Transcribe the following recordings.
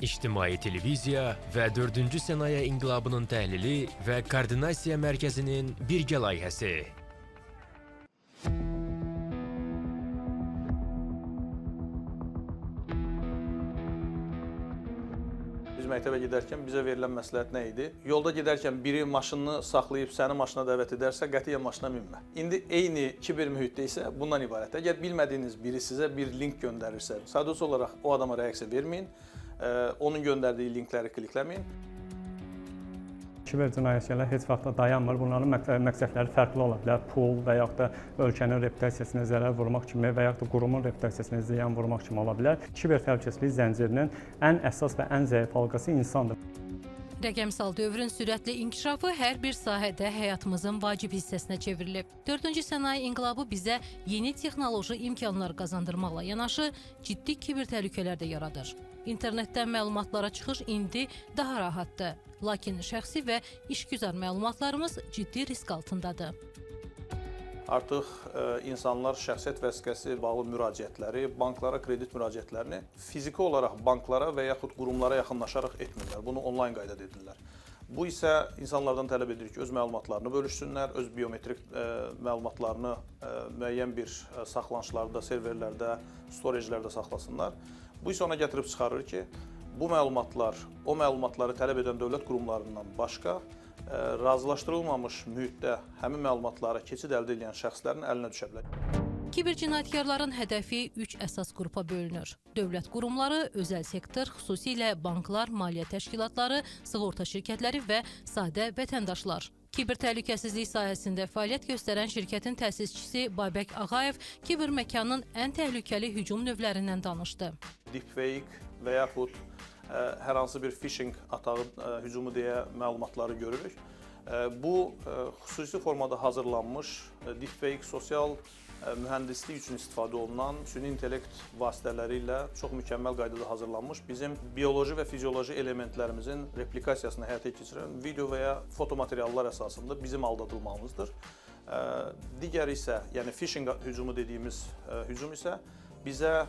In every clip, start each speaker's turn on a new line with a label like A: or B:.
A: İctimai televiziya və 4-cü sənaye inqilabının təhlili və koordinasiya mərkəzinin birgə layihəsi.
B: Biz məktəbə gedərkən bizə verilən məsləhət nə idi? Yolda gedərkən biri maşınını saxlayıb səni maşına dəvət edərsə, qətiyyən maşına minmə. İndi eyni kiber mühitdə isə bundan ibarətdir. Əgər bilmədiyiniz biri sizə bir link göndərirsə, sadəcə olaraq o adama reaksiya verməyin, onun göndərdiyi linkləri klikləməyin.
C: Kiber cinayətçilər heç vaxt dayanmır. Bunların məqsədləri fərqli ola bilər. Pul və yaxud da ölkənin reputasiyasına zərər vurmaq kimi və yaxud da qurumun reputasiyasına ziyan vurmaq kimi ola bilər. Kiber təhlükəsizlik zəncirinin ən əsas və ən zəif halqası insandır.
D: Rəqəmsal dövrün sürətli inkişafı hər bir sahədə həyatımızın vacib hissəsinə çevrilib. 4-cü sənaye inqilabı bizə yeni texnoloji imkanlar qazandırmaqla yanaşı, ciddi kiber təhlükələr də yaradır. İnternetdən məlumatlara çıxış indi daha rahatdır. Lakin şəxsi və işgüzar məlumatlarımız ciddi risk altındadır.
B: Artıq insanlar şəxsiyyət vəsiqəsi bağlı müraciətləri, banklara kredit müraciətlərini fiziki olaraq banklara və yaxud qurumlara yaxınlaşaraq etmirlər. Bunu onlayn qaydada edirlər. Bu isə insanlardan tələb edir ki, öz məlumatlarını bölüşsünlər, öz biometrik məlumatlarını müəyyən bir saxlanışlarda, serverlərdə, storagelərdə saxlasınlar. Bu isə ona gətirib çıxarır ki, bu məlumatlar, o məlumatları tələb edən dövlət qurumlarından başqa, razılaşdırılmamış mühitdə həmin məlumatlara keçid əldə edən şəxslərin əlinə düşə bilər.
D: Kiber cinayətkarların hədəfi 3 əsas qrupa bölünür. Dövlət qurumları, özəl sektor, xüsusilə banklar, maliyyə təşkilatları, sığorta şirkətləri və sadə vətəndaşlar. Kiber təhlükəsizlik sahəsində fəaliyyət göstərən şirkətin təsisçisi Babək Ağayev kiber məkanın ən təhlükəli hücum növlərindən danışdı.
B: Deepfake və yaxud hər hansı bir phishing atağı hücumu deyə məlumatları görürük. Bu, xüsusi formada hazırlanmış deepfake sosial mühəndislik üçün istifadə olunan süni intellekt vasitələri ilə çox mükəmməl qaydada hazırlanmış bizim bioloji və fizioloji elementlərimizin replikasiyasını həyata keçirən video və ya fotomateriallar əsasında bizim aldadılmamızdır. Digəri isə, yəni phishing hücumu dediyimiz hücum isə bizə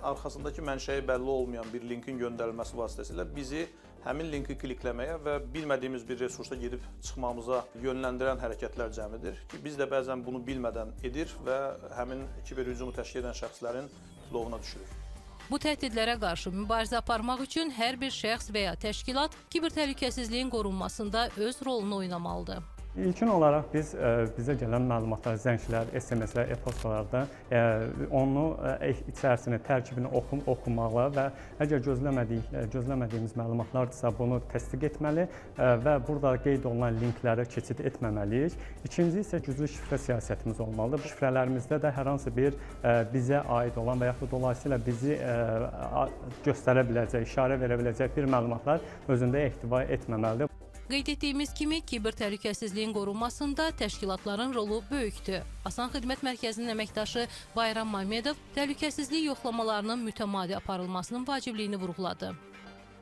B: arxasındakı mənşəyi bəlli olmayan bir linkin göndərilməsi vasitəsilə bizi həmin linki klikləməyə və bilmədiyimiz bir resursda gedib çıxmamıza yönləndirən hərəkətlər cəmidir ki, biz də bəzən bunu bilmədən edir və həmin kiber hücumu təşkil edən şəxslərin tilovuna düşürük.
D: Bu təhdidlərə qarşı mübarizə aparmaq üçün hər bir şəxs və ya təşkilat kiber təhlükəsizliyin qorunmasında öz rolunu oynamalıdır.
C: İlkin olaraq biz bizə gələn məlumatlar, zənglər, SMS-lər, e-postalarda onu içərisini, tərkibini oxumaqla və əgər gözləmədiyimiz məlumatlardırsa bunu təsdiq etməli və burada qeyd olunan linklərə keçid etməməliyik. İkinci isə güclü şifrə siyasətimiz olmalıdır. Bu şifrələrimizdə də hər hansı bir bizə aid olan və yaxud dolayısıyla bizi göstərə biləcək, işarə verə biləcək bir məlumatlar özündə ehtiva etməməlidir.
D: Qeyd etdiyimiz kimi, kiber təhlükəsizliyin qorunmasında təşkilatların rolu böyükdür. Asan Xidmət Mərkəzinin əməkdaşı Bayram Mamedov təhlükəsizlik yoxlamalarının mütəmadi aparılmasının vacibliyini vurğuladı.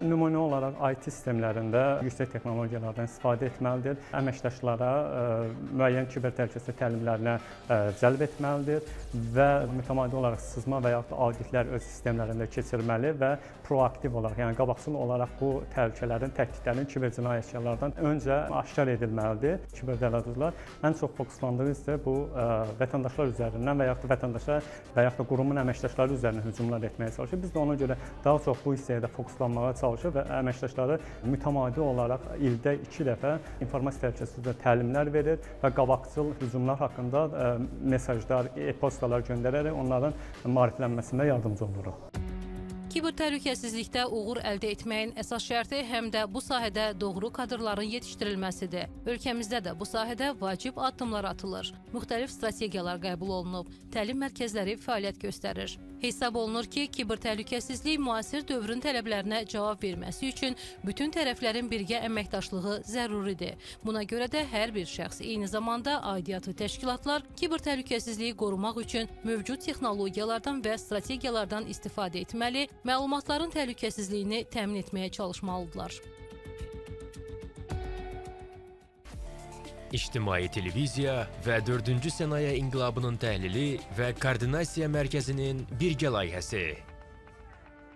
C: Nümunə olaraq IT sistemlərində yüksək texnologiyalardan istifadə etməlidir. Əməkdaşlara müəyyən kiber təhlükəsizlik təlimlərinə cəlb etməlidir və mütəmadi olaraq sızma və yaxud da auditlər öz sistemlərində keçirməli və proaktiv olaraq, yəni qabaqcıl olaraq bu təhlükələrin, təhdidlərin kiber cinayətçilərdən öncə aşkar edilməlidir. Kiber dələduzlar ən çox fokuslandığı isə bu vətəndaşlar üzərindən və yaxud da vətəndaşlar və yaxud da qurumun əməkdaşları üzərindən hücumlar etməyə çalışır. Biz də ona görə daha çox bu hissəyə də fokuslanmağa çalışır və əməkdaşları mütəmadi olaraq ildə 2 dəfə informasiya təhlükəsizliyi təlimlər verir və qabaqcıl hücumlar haqqında mesajlar, e-postalar göndərərək onların maariflənməsində yardımcı oluruq.
D: Kiber təhlükəsizlikdə uğur əldə etməyin əsas şərti həm də bu sahədə doğru kadrların yetişdirilməsidir. Ölkəmizdə də bu sahədə vacib addımlar atılır. Müxtəlif strategiyalar qəbul olunub, təlim mərkəzləri fəaliyyət göstərir. Hesab olunur ki, kiber təhlükəsizlik müasir dövrün tələblərinə cavab verməsi üçün bütün tərəflərin birgə əməkdaşlığı zəruridir. Buna görə də hər bir şəxs eyni zamanda aidiyyatı təşkilatlar kiber təhlükəsizliyi qorumaq üçün mövcud texnologiyalardan və strategiyalardan istifadə etməli, məlumatların təhlükəsizliyini təmin etməyə çalışmalıdırlar.
A: İctimai televiziya və 4-cü sənaye inqilabının təhlili və koordinasiya mərkəzinin birgə layihəsi.